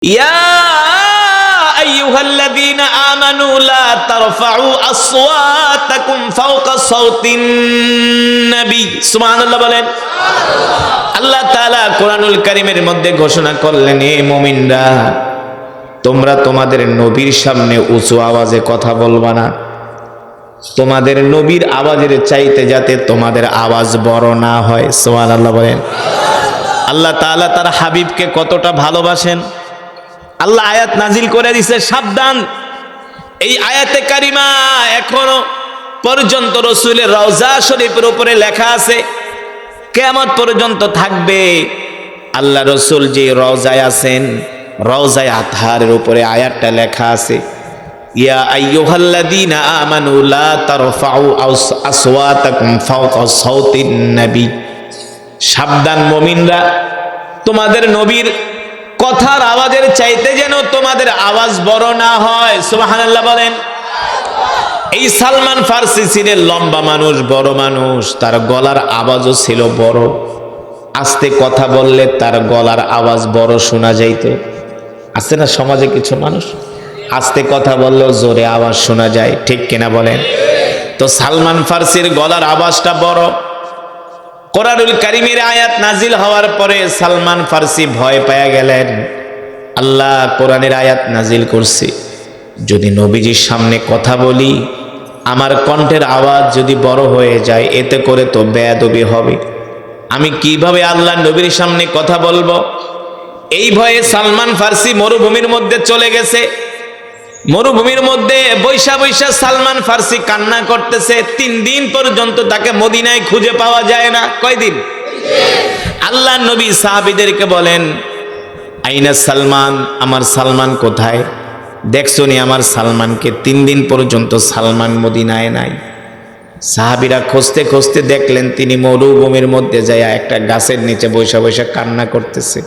ইয়া আইয়ুহাল্লাযীনা আমানু লা তারফাউ আসওয়াতাকুম ফাওকা সাওতিন নবী। সুবহানাল্লাহ বলেন। আল্লাহ তাআলা কোরআনুল কারীমের মধ্যে ঘোষণা করলেন, হে মুমিনরা, তোমরা তোমাদের নবীর সামনে উঁচু আওয়াজে কথা বলবা না। তোমাদের নবীর আওয়াজের চাইতে যাতে তোমাদের আওয়াজ বড় না হয়। সুবহানাল্লাহ বলেন। আল্লাহ তাআলা তার হাবিবকে কতটা ভালোবাসেন। আল্লাহ আয়াত নাজিল করে দিছে, সাবধান। এই আয়াতে কারিমা এখনো পর্যন্ত রাসূলের রওজা শরীফের উপরে লেখা আছে, কিয়ামত পর্যন্ত থাকবে। আল্লাহ রাসূল যে রওজায় আছেন, রওজায়ে আতহারের উপরে আয়াতটা লেখা আছে, ইয়া আইয়ুহাল্লাযীনা আমানু লা তারফাউ আসওয়াতাকুম ফাওকা সাওতিন নবী। সাবধান মুমিনরা, তোমাদের নবীর কথার আওয়াজের চাইতে যেন তোমাদের আওয়াজ বড় না হয়। সুবহানাল্লাহ বলেন। এই সালমান ফার্সি ছিলেন লম্বা মানুষ, বড় মানুষ, তার গলার আওয়াজও ছিল বড়। আস্তে কথা বললে তার গলার আওয়াজ বড় শোনা যাইত। আছে না সমাজে কিছু মানুষ আস্তে কথা বললেও জোরে আওয়াজ শোনা যায়, ঠিক কিনা বলেন? তো সালমান ফার্সির গলার আওয়াজটা বড়। কোরআনুল কারীমের আয়াত নাজিল হওয়ার পরে সালমান ফার্সি ভয় পেয়ে গেলেন। আল্লাহ কোরআনের আয়াত নাজিল করছে, যদি নবীজির সামনে কথা বলি, আমার কণ্ঠের আওয়াজ যদি বড় হয়ে যায়, এতে করে তো বেয়াদবি হবে। আমি কিভাবে আল্লাহ নবীর সামনে কথা বলবো? এই ভয়ে সালমান ফার্সি মরুভূমির মধ্যে চলে গেছে। মরুভূমির মধ্যে বৈশা বৈশা সালমান ফার্সি কান্না করতেছে। 3 দিন পর্যন্ত তাকে মদিনায় খুঁজে পাওয়া যায় না। কয়দিন? আল্লাহ নবী সাহাবীদেরকে বলেন, আইনা সালমান, আমার সালমান কোথায়? দেখছো নি আমার সালমানকে? 3 দিন পর্যন্ত সালমান মদিনায় নাই। সাহাবীরা খুঁজতে খুঁজতে দেখলেন তিনি মরুভূমির মধ্যে যায় একটা গাছের নিচে বৈশা বৈশা কান্না করতেছে।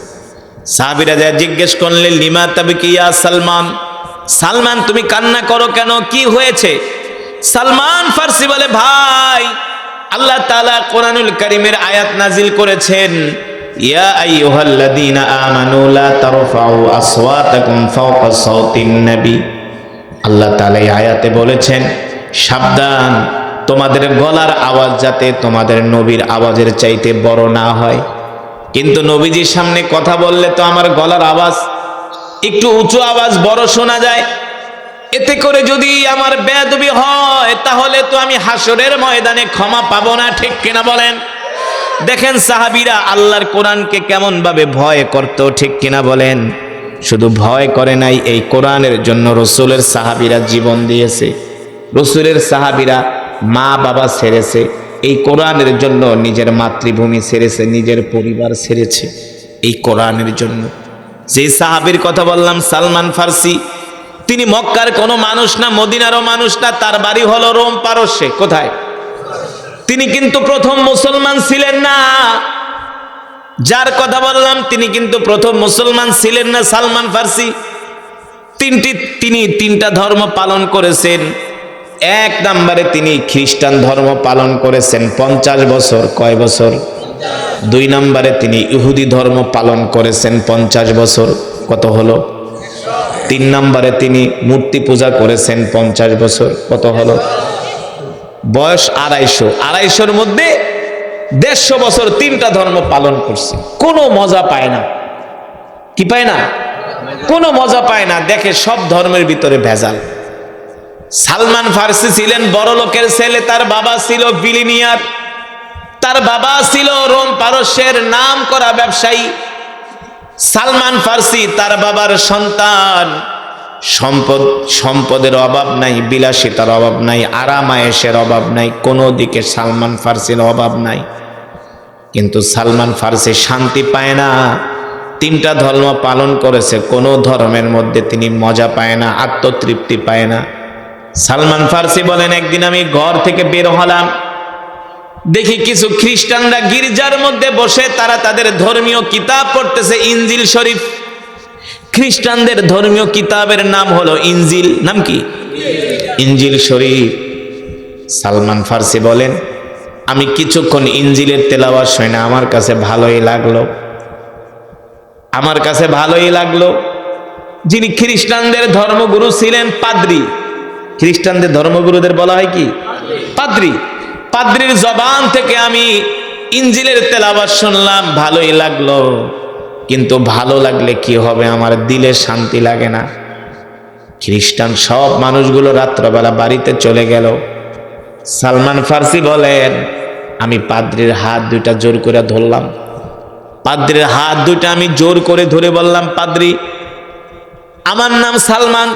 সাহাবীরা যায় জিজ্ঞেস করলেন, লিমা তাবকি ইয়া সালমান, সালমান তুমি কান্না করো কেন, কি হয়েছে? সালমান ফার্সি বলে, ভাই, আল্লাহ তাআলা কোরআনুল কারীমের আয়াত নাজিল করেছেন, ইয়া আইয়ুহাল্লাযীনা আমানু লা তারফাউ আসওয়াতাকুম ফাওকা সাওতিন নবী। আল্লাহ তাআলা এই আয়াতে বলেছেন, সাবধান, তোমাদের গলার আওয়াজ যাতে তোমাদের নবীর আওয়াজের চাইতে বড় না হয়। কিন্তু নবীজির সামনে কথা বললে তো আমার গলার আওয়াজ একটু উঁচু আওয়াজ বড় শোনা যায়। এতে করে যদি আমার বেয়াদবি হয়, তাহলে তো আমি হাসরের ময়দানে ক্ষমা পাবো না, ঠিক কিনা বলেন? দেখেন সাহাবীরা আল্লাহর কোরআনকে কেমন ভাবে ভয় করত, ঠিক কিনা বলেন? শুধু ভয় করে নাই, এই কোরআনের জন্য রাসূলের সাহাবীরা জীবন দিয়েছে। রাসূলের সাহাবীরা মা বাবা ছেড়েছে, এই কোরআনের জন্য নিজের মাতৃভূমি ছেড়েছে, নিজের পরিবার ছেড়েছে এই কোরআনের জন্য। যে সাহাবীর কথা বললাম সালমান ফার্সি, তিনি মক্কার কোনো মানুষ না, মদিনারও মানুষ না, তার বাড়ি হলো রোম পারস্যে। কোথায়? তিনি কিন্তু প্রথম মুসলমান ছিলেন না। যার কথা বললাম তিনি কিন্তু প্রথম মুসলমান ছিলেন না, সালমান ফার্সি। তিনি 3টা ধর্ম পালন করেছেন। 1 নম্বরে তিনি খ্রিস্টান ধর্ম পালন করেছেন 50 বছর। কয় বছর? 2 নম্বরে তিনি ইহুদি ধর্ম পালন করেছেন 50 বছর। কত হলো? 3 নম্বরে তিনি মূর্তি পূজা করেছেন 50 বছর। কত হলো? বয়স 250-250-র মধ্যে 150 বছর 3টা ধর্ম পালন করছে। কোনো মজা পায় না। কি পায় না? কোনো মজা পায় না। দেখে সব ধর্মের ভিতরে ভেজাল। সালমান ফার্সি ছিলেন বড় লোকের ছেলে, তার বাবা ছিল বিলিনিয়ার, তার বাবা ছিল রোম পারস্যের নাম করা ব্যবসায়ী। সালমান ফার্সি তার বাবার সন্তান। সম্পদের অভাব নাই, বিলাসিতার অভাব নাই, আরাম আয়েশের অভাব নাই, কোনো দিকে সালমান ফার্সির অভাব নাই। কিন্তু সালমান ফার্সি শান্তি পায় না। 3টা ধর্ম পালন করেছে, কোনো ধর্মের মধ্যে তিনি মজা পায় না, আত্মতৃপ্তি পায় না। সালমান ফার্সি বলেন, একদিন আমি ঘর থেকে বের হলাম, দেখি কিছু খ্রিস্টানরা গির্জার মধ্যে বসে তারা তাদের ধর্মীয় কিতাব পড়তেছে, ইনজিল শরীফ। খ্রিস্টানদের ধর্মীয় কিতাবের নাম হলো ইনজিল। নাম কি? ইনজিল শরীফ। সালমান ফার্সি বলেন, আমি কিছুক্ষণ ইনজিলের তেলাওয়াত শুনে আমার কাছে ভালোই লাগলো। যিনি খ্রিস্টানদের ধর্মগুরু ছিলেন পাদ্রী। খ্রিস্টানদের ধর্মগুরুদের বলা হয় কি? পাদ্রী। পাদ্রীর জবান থেকে আমি ইঞ্জিলের তেলাওয়াত শুনলাম, ভালোই লাগলো, কিন্তু ভালো লাগলে কি হবে, আমার দিলে শান্তি লাগে না। খ্রিস্টান সব মানুষগুলো রাত্রবেলা বাড়িতে চলে গেল। সালমান ফার্সি বলেন, আমি পাদ্রীর হাত দুইটা জোর করে ধরলাম। পাদ্রীর হাত দুইটা আমি জোর করে ধরে বললাম, পাদ্রী, আমার নাম সালমান,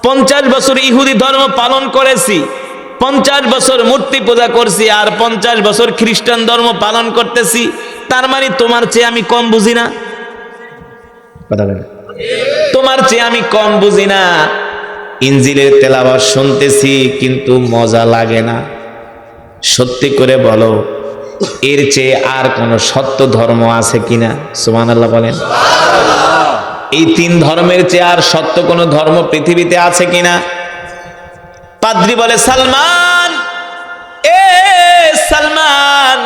50 বছর ইহুদি ধর্ম পালন করেছি, 50 বছর মূর্তি পূজা করছি, আর 50 বছর খ্রিস্টান ধর্ম পালন করতেছি। তার মানে তোমার চেয়ে আমি কম বুঝি না? কথা বলে, তোমার চেয়ে আমি কম বুঝি না। ইঞ্জিলের তেলাওয়াত শুনতেছি কিন্তু মজা লাগে না। সত্যি করে বলো, এর চেয়ে আর কোন সত্য ধর্ম আছে কিনা? সুবহানাল্লাহ বলেন। এই 3 ধর্মের চেয়ে আর সত্য কোন ধর্ম পৃথিবীতে আছে কিনা? পাদ্রী বলে, সালমান, এ সালমান,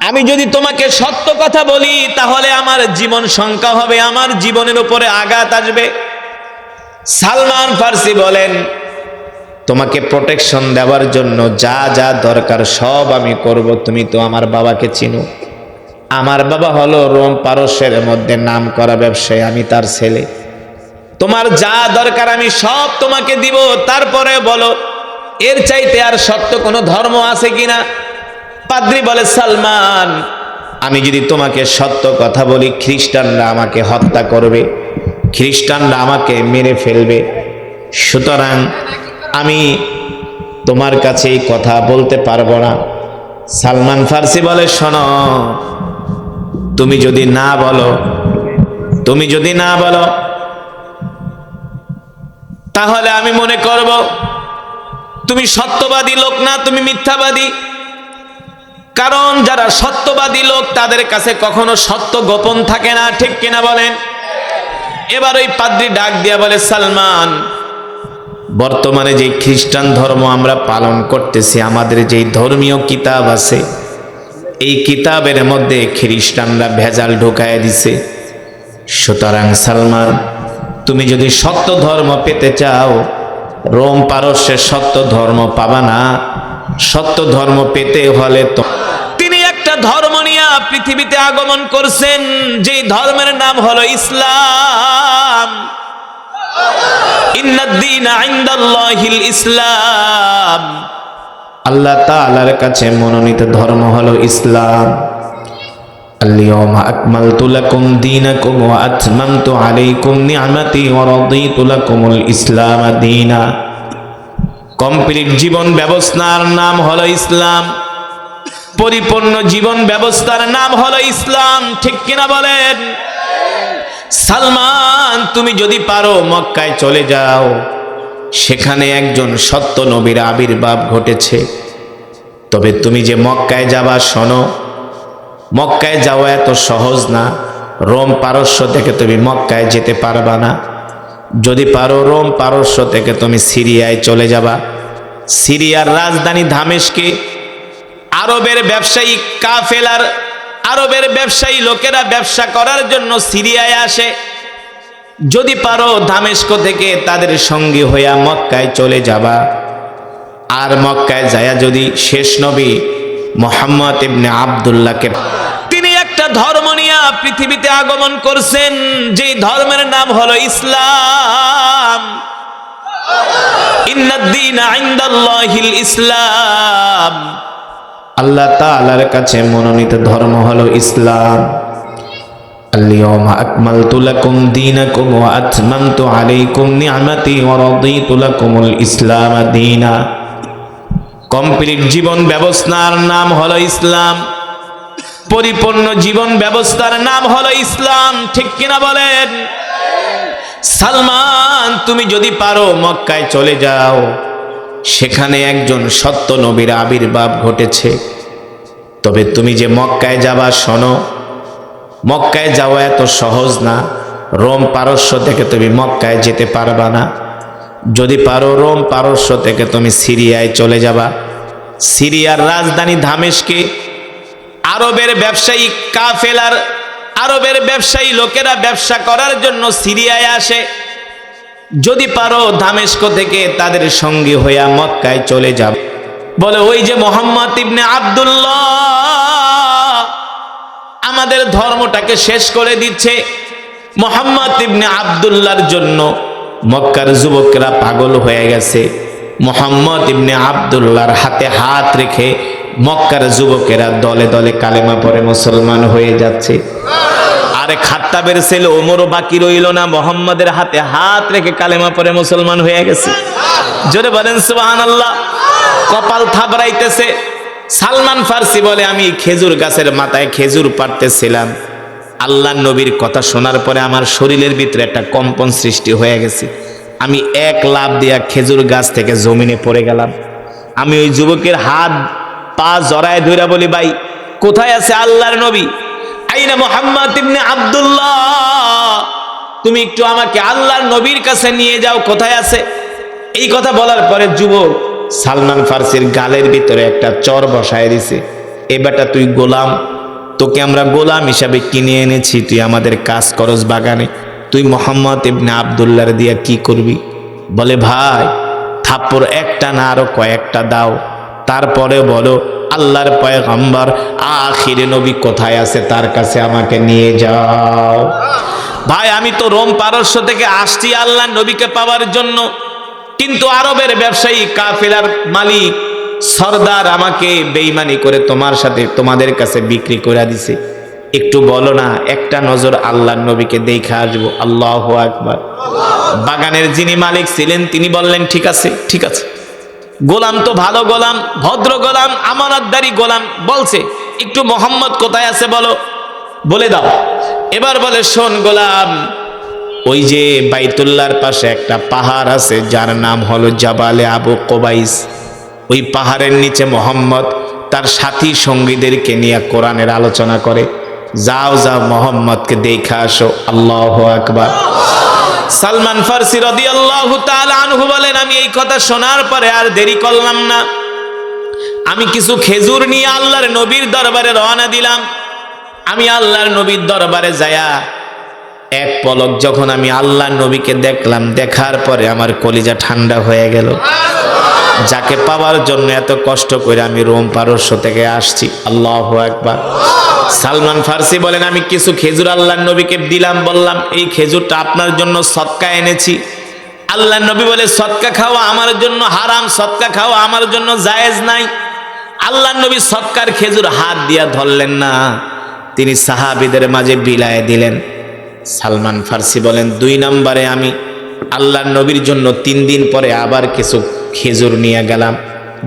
আমি যদি তোমাকে সত্য কথা বলি তাহলে আমার জীবন সংখ্যা হবে, আমার জীবনের উপরে আঘাত আসবে। সালমান ফার্সি বলেন, তোমাকে প্রোটেকশন দেওয়ার জন্য যা যা দরকার সব আমি করব। তুমি তো আমার বাবাকে চিনো, আমার বাবা হলো রোম পারস্যের মধ্যে নাম করা ব্যবসায়ী, আমি তার ছেলে। তোমার যা দরকার আমি সব তোমাকে দিব। তারপরে বলো, এর চাইতে আর সত্য কোনো ধর্ম আছে কিনা? পাদ্রী বলে, সালমান, আমি যদি তোমাকে সত্য কথা বলি, খ্রিস্টানরা আমাকে হত্যা করবে, খ্রিস্টানরা আমাকে মেরে ফেলবে, সুতরাং আমি তোমার কাছে এই কথা বলতে পারবো না। সালমান ফার্সি বলে, শোনো, তুমি যদি না বলো, তাহলে আমি মনে করব তুমি সত্যবাদী লোক না, তুমি মিথ্যাবাদী। কারণ যারা সত্যবাদী লোক তাদের কাছে কখনো সত্য গোপন থাকে না, ঠিক কিনা বলেন? এবার ওই পাদ্রী ডাক দিয়া বলে, সালমান, বর্তমানে যে খ্রিস্টান ধর্ম আমরা পালন করতেছি, আমাদের যে ধর্মীয় কিতাব আছে, এই কিতাবের মধ্যে খ্রিস্টানরা ভেজাল ঢুকায় দিছে। সুতরাং সালমান, তুমি যদি সত্য ধর্ম পেতে চাও, রোম পারস্যের সত্য ধর্ম পাবা না। সত্য ধর্ম পেতে হলে তো তিনি একটা ধর্ম নিয়ে পৃথিবীতে আগমন করছেন, যে ধর্মের নাম হলো ইসলাম। ইন্নাদ-দীনা ইনদাল্লাহিল ইসলাম। আল্লাহ তাআলার কাছে মনোনীত ধর্ম হলো ইসলাম। আল-ইয়াওমা আকমালতু লাকুম দীনাকুম ওয়া আতমামতু আলাইকুম নি'মাতি ওয়া রাদিতু লাকুমুল ইসলাম দীনা। কমপ্লিট জীবন ব্যবস্থার নাম হলো ইসলাম, পরিপূর্ণ জীবন ব্যবস্থার নাম হলো ইসলাম, ঠিক কিনা বলেন? সালমান, তুমি যদি পারো মক্কায় চলে যাও, সেখানে একজন সত্য নবীর আবির্ভাব ঘটেছে। তবে তুমি যে মক্কায় যাবা, শোনো, মক্কায় যাওয়া এত সহজ না। রোম পারস্য থেকে তুমি মক্কায় যেতে পারবা না। যদি পারো, রোম পারস্য থেকে তুমি সিরিয়ায় চলে যাবা। সিরিয়ার রাজধানী দামেস্কে আরবের ব্যবসায়ী কাফেলার, আরবের ব্যবসায়ী লোকেরা ব্যবসা করার জন্য সিরিয়ায় আসে। যদি পারো দামেস্ক থেকে তাদের সঙ্গী হইয়া মক্কায় চলে যাবা। আর মক্কায় যায়া যদি শেষ নবী মুহাম্মদ ইবনে আব্দুল্লাহকে, তিনি একটা ধর্ম নিয়ে পৃথিবীতে আগমন করছেন, যে ধর্মের নাম হলো ইসলাম। ইন্নাদ-দীনা ইনদাল্লাহিল ইসলাম। আল্লাহ তাআলার কাছে মনোনীত ধর্ম হলো ইসলাম। আল-ইয়াওমা আকমালতু লাকুম দীনাকুম ওয়া আতমামতু আলাইকুম নি'মাতি ওয়া রাদিতু লাকুমুল ইসলাম দীনা। কমপ্লিট জীবন ব্যবস্থার নাম হলো ইসলাম, পরিপূর্ণ জীবন ব্যবস্থার নাম হলো ইসলাম, ঠিক কিনা বলেন? সালমান, তুমি যদি পারো মক্কায় চলে যাও, সেখানে একজন সত্য নবীর আবির্ভাব ঘটেছে। তবে তুমি যে মক্কায় যাবা, শোনো, মক্কায় যাওয়া এত সহজ না। রোম পারস্য থেকে তুমি মক্কায় যেতে পারবা না। যদি পারো, রোম পারস্য থেকে তুমি সিরিয়ায় চলে যাবা। সিরিয়ার রাজধানী দামেস্কে আরবের ব্যবসায়ী কাফেলার, আরবের ব্যবসায়ী লোকেরা ব্যবসা করার জন্য সিরিয়ায় আসে, যদি পারো দামেস্ক থেকে তাদের সঙ্গী হইয়া মক্কায় চলে যাও। বলে ওই যে মুহাম্মদ ইবনে আব্দুল্লাহ আমাদের ধর্মটাকে শেষ করে দিচ্ছে। মুহাম্মদ ইবনে আব্দুল্লাহর জন্য মক্কার যুবকেরা পাগল হয়ে গেছে। মুহাম্মদ ইবনে আব্দুল্লাহর হাতে হাত রেখে মক্কার যুবকেরা দলে দলে কালেমা পড়ে মুসলমান হয়ে যাচ্ছে। আরে খাত্তাবের ছেলে ওমরও বাকি রইল না, মুহাম্মাদের হাতে হাত রেখে কালেমা পড়ে মুসলমান হয়ে গেছে। জোরে বলেন সুবহানাল্লাহ। কপাল থাবড়াইতেছে। সালমান ফার্সি বলে আমি খেজুর গাছের মাথায় খেজুর পাড়তেছিলাম, আল্লাহ নবীর কথা শোনার পরে আমার শরীরের ভিতরে একটা কম্পন সৃষ্টি হয়ে গেছে। আমি এক লাফ দিয়া খেজুর গাছ থেকে জমিনে পড়ে গেলাম। আমি ওই যুবকের হাত পা জড়ায় ধইরা বলি, ভাই কোথায় আছে আল্লাহর নবী? আইনা মুহাম্মদ ইবনে আব্দুল্লাহ, তুমি একটু আমাকে আল্লাহর নবীর কাছে নিয়ে যাও, কোথায় আছে? এই কথা বলার পরে যুবক সালমান ফার্সির গালের ভিতরে একটা চর বসায় দিছে। এ বেটা তুই গোলাম, তোকে আমরা গোলাম হিসাবে কিনে এনেছি, তুই আমাদের কাজ করস বাগানে, তুই মুহাম্মদ ইবনে আব্দুল্লাহর দিয়া কি করবি? বলে ভাই থাপ্পড় একটা না আরো কয়েকটা দাও, তারপরে বলো আল্লাহর পয়গম্বর আখিরে নবী কোথায় আছে, তার কাছে আমাকে নিয়ে যাও। ভাই আমি তো রোম পারস্য থেকে আসছি আল্লাহর নবীকে পাওয়ার জন্য, কিন্তু আরবের ব্যবসায়ী কাফেলার মালিক সর্দার আমাকে বেঈমানি করে তোমার সাথে তোমাদের কাছে বিক্রি করে দিছে, একটু বলো না, একটা নজর আল্লাহর নবীকে দেখে আসবো। আল্লাহু আকবার। বাগানের যিনি মালিক ছিলেন তিনি বললেন ঠিক আছে ঠিক আছে, গোলাম তো ভালো গোলাম, ভদ্র গোলাম, আমানতদারি গোলাম, বলছে একটু মোহাম্মদ কোথায় আছে বলো, বলে দাও। এবার বলে শোন গোলাম, ওই যে বাইতুল্লাহর পাশে একটা পাহাড় আছে যার নাম হলো জাবালে আবু কুবাইস, ওই পাহাড়ের নিচে মোহাম্মদ তার সাথী সঙ্গীদেরকে নিয়ে কোরআনের আলোচনা করে, যাও যাও মোহাম্মদকে দেখা আসো। আল্লাহু আকবার। সালমান ফার্সি রাদিয়াল্লাহু তাআলা আনহু বলেন আমি এই কথা শোনার পরে আর দেরি করলাম না, আমি কিছু খেজুর নিয়ে আল্লাহর নবীর দরবারে রওনা দিলাম। আমি আল্লাহর নবীর দরবারে যায়া এক পলক যখন আমি আল্লাহর নবীকে দেখলাম, দেখার পরে আমার কলিজা ঠান্ডা হয়ে গেল। যাকে পাওয়ার জন্য এত কষ্ট করে আমি রোম পারস্য থেকে আসছি। আল্লাহু আকবার। সালমান ফার্সি বলেন আমি কিছু খেজুর আল্লাহর নবীকে দিলাম, বললাম এই খেজুরটা আপনার জন্য সদকা এনেছি। আল্লাহর নবী বলে সদকা খাওয়া আমার জন্য হারাম, সদকা খাওয়া আমার জন্য জায়েজ নাই। আল্লাহর নবী সদকার খেজুর হাত দিয়া ধরলেন না, তিনি সাহাবীদের মাঝে বিলায় দিলেন। সালমান ফার্সি বলেন 2 নম্বরে আমি আল্লাহর নবীর জন্য 3 দিন পরে আবার কিছু খেজুর নিয়ে গেলাম,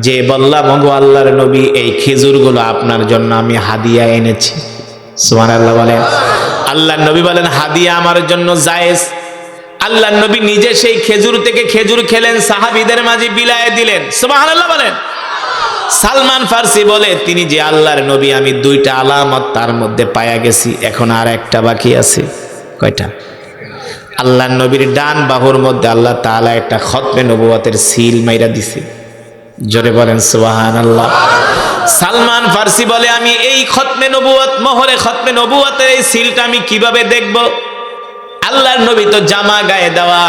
যে বললাম ওগো আল্লাহর নবী এই খেজুরগুলো আপনার জন্য আমি হাদিয়া এনেছি। সুবহানাল্লাহ বলেন। আল্লাহর নবী বলেন হাদিয়া আমার জন্য জায়েজ। আল্লাহর নবী নিজে সেই খেজুর থেকে খেজুর খেলেন, সাহাবীদের মাঝে বিলায় দিলেন। সুবহানাল্লাহ বলেন। সালমান ফার্সি বলে তিনি যে আল্লাহর নবী আমি 2টা আলামত তার মধ্যে পায়া গেছি, এখন আর একটা বাকি আছে। কয়টা? আল্লাহর নবীর ডান বাহুর মধ্যে আল্লাহ তাআলা একটা খতমে নবুয়তের সিল মাইরা দিছে। জোরে বলেন সুবহানাল্লাহ। সালমান ফার্সি বলে আমি এই খতমে নবুয়ত, মোহরে খতমে নবুয়তের এই সিলটা আমি কিভাবে দেখব? আল্লাহর নবী তো জামা গায়ে দেওয়া।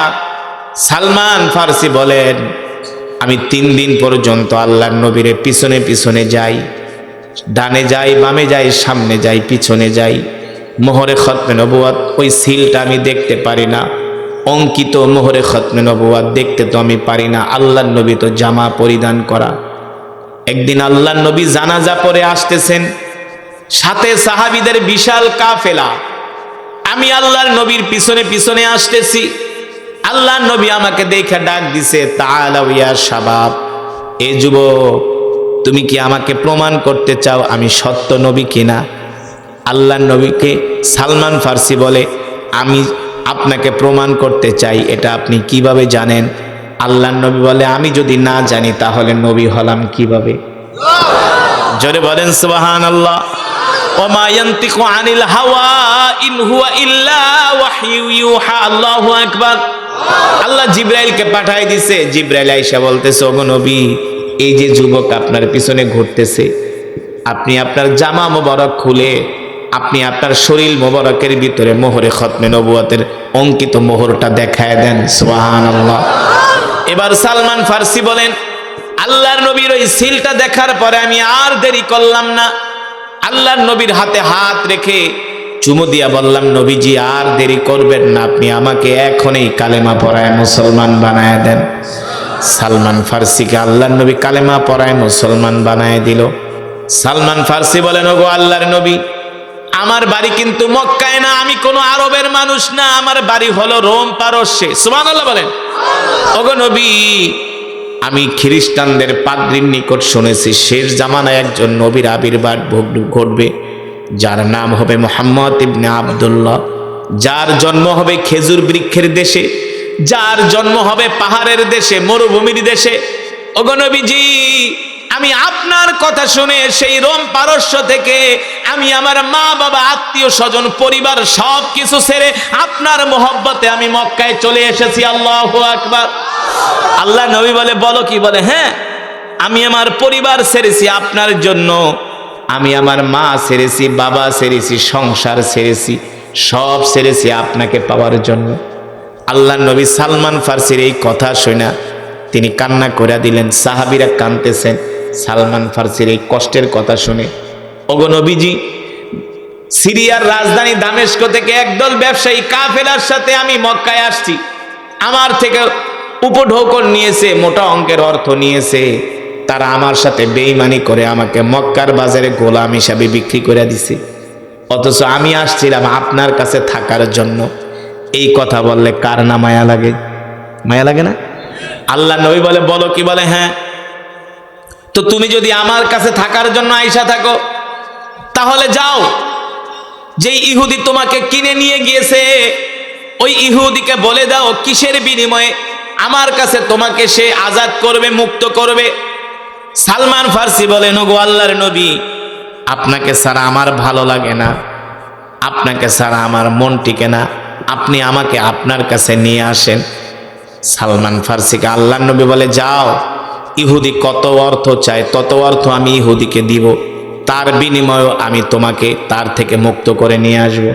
সালমান ফার্সি বলেন আমি 3 দিন পর্যন্ত আল্লাহর নবীর পিছনে পিছনে যাই, ডানে যাই, বামে যাই, সামনে যাই, পিছনে যাই। মোহরে খতমে নবুয়ত ওই সিলটা আমি দেখতে পারি না, অঙ্কিত মোহরে খতমে নবুয়ত দেখতে তো আমি পারি না। আল্লাহর নবী তো জামা পরিধান করা। একদিন আল্লাহর নবী জানাজা পড়ে আসতেছেন, সাথে সাহাবীদের বিশাল কাফেলা। আমি আল্লাহর নবীর পিছনে পিছনে আসতেছি। আল্লাহর নবী আমাকে দেখে ডাক দিছে, তাআলাউ ইয়া শাবাব, এ যুবক তুমি কি আমাকে প্রমাণ করতে চাও আমি সত্য নবী কিনা? আল্লাহর নবীকে সালমান ফার্সি বলে আমি আপনাকে প্রমাণ করতে চাই, এটা আপনি কিভাবে জানেন? আল্লাহর নবী বলে আমি যদি না জানি তাহলে নবী হলাম কিভাবে? জোরে বলেন সুবহানাল্লাহ। ওমা ইয়ানতিকু আনিল হাওয়া ইন হুয়া ইল্লা ওয়াহয়ু ইউহা। আল্লাহু আকবার। আল্লাহ জিবরাইলকে পাঠাই দিছে। জিবরাইল আয়েশা বলতেছে ওগো নবী এই যে যুবক আপনার পিছনে ঘুরতেছে, আপনি আপনার জামা মোবারক খুলে আপনি আপনার শরীর মোবারকের ভিতরে মোহরে খতমে নবুয়তের অঙ্কিত মোহরটা দেখায় দেন। সুবহানাল্লাহ। এবার সালমান ফার্সি বলেন, আল্লাহর নবীর ওই সিলটা দেখার পরে আমি আর দেরি করলাম না, আল্লাহর নবীর হাতে হাত রেখে চুমু দিয়া বললাম, নবীজি আর দেরি করবেন না, আপনি আমাকে এখনই কালেমা পড়ায় মুসলমান বানায় দেন। সালমান ফার্সিকে আল্লাহর নবী কালেমা পড়ায় মুসলমান বানায় দিল। সালমান ফার্সি বলেন, ওগো আল্লাহর নবী, আমার বাড়ি কিন্তু মক্কায় না, আমি কোনো আরবের মানুষ না, আমার বাড়ি হলো রোম পারস্যে। সুবহানাল্লাহ বলেন। ওগো নবী, আমি খ্রিস্টানদের পাদ্রীর নিকট শুনেছি শেষ জামানায় একজন নবীর আবির্ভাব ঘটবে, যার নাম হবে মুহাম্মদ ইবনে আব্দুল্লাহ, যার জন্ম হবে খেজুর বৃক্ষের দেশে, যার জন্ম হবে পাহাড়ের দেশে, মরুভূমির দেশে। ওগো নবীজি, আমি আপনার কথা শুনে সেই রোম পারস্য থেকে আমি আমার মা বাবা আত্মীয় স্বজন পরিবার সব কিছু ছেড়ে আপনার মোহব্বতে আমি মক্কায় চলে এসেছি। আল্লাহু আকবার। আল্লাহ নবী বলে, বলো কি? বলে, হ্যাঁ, আমি আমার পরিবার ছেড়েছি আপনার জন্য, আমি আমার মা ছেড়েছি, বাবা ছেড়েছি, সংসার ছেড়েছি, সব ছেড়েছি আপনাকে পাওয়ার জন্য। আল্লাহ নবী সালমান ফার্সির এই কথা শুনে তিনি কান্না করে দিলেন। সাহাবীরা কাঁদতেছেন সালমান ফার্সির এই কষ্টের কথা শুনে। ওগো নবীজি, সিরিয়ার রাজধানী দামেস্ক থেকে একদল ব্যবসায়ী কাফেলার সাথে আমি মক্কায় আসছি, আমার থেকে উপঢৌকন নিয়েছে, মোটা অঙ্কের অর্থ নিয়েছে, তারা আমার সাথে বেঈমানি করে আমাকে মক্কার বাজারে গোলাম হিসাবে বিক্রি করে দিছে, অথচ আমি আসছিলাম আপনার কাছে থাকার জন্য। এই কথা বললে কার না মায়া লাগে? মায়া লাগে না? আল্লাহ নবী বলে, বলো কি? বলে, হ্যাঁ। তো তুমি যদি আমার কাছে থাকার জন্য আইসা থাকো, তাহলে যাও, যেই ইহুদি তোমাকে কিনে নিয়ে গিয়েছে ওই ইহুদিকে বলে দাও কিসের বিনিময়ে আমার কাছে তোমাকে সে আজাদ করবে, মুক্ত করবে। সালমান ফার্সি বলেন, ওগো আল্লাহর নবী, আপনাকে ছাড়া আমার ভালো লাগে না, আপনাকে ছাড়া আমার মন টিকে না, আপনি আমাকে আপনার কাছে নিয়ে আসেন। সালমান ফার্সিকে আল্লাহর নবী বলে, যাও, ইহুদি কত অর্থ চায় তত অর্থ আমি ইহুদিকে দিব, তার বিনিময়ে আমি তোমাকে তার থেকে মুক্ত করে নিয়ে আসবো।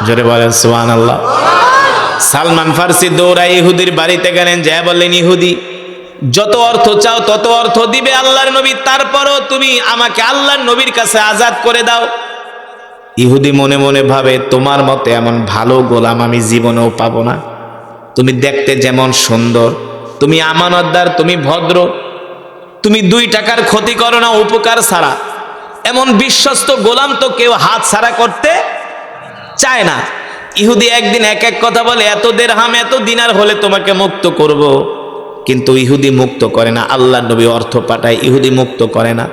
জোরে বলেন সুবহানাল্লাহ। সালমান ফার্সি দৌড়ায় ইহুদির বাড়িতে গেলেন, যা বললেন, ইহুদি যত অর্থ চাও তত অর্থ দিবে আল্লাহর নবী, তারপরও তুমি আমাকে আল্লাহর নবীর কাছে আজাদ করে দাও। ইহুদি মনে মনে ভাবে, তোমার মতে এমন ভালো গোলাম আমি জীবনেও পাবো না, তুমি দেখতে যেমন সুন্দর, তুমি আমানতদার, তুমি ভদ্র, তুমি 2 টাকার ক্ষতি করো না উপকার ছাড়া, এমন বিশ্বস্ত গোলাম তো কেউ হাত ছাড়া করতে চায় না। ইহুদি একদিন এক এক কথা বলে, এত দিরহাম এত দিনার হলে তোমাকে মুক্ত করব, কিন্তু ইহুদি মুক্ত করে না। আল্লাহর নবী অর্থ পাঠায়, ইহুদি মুক্ত করে না।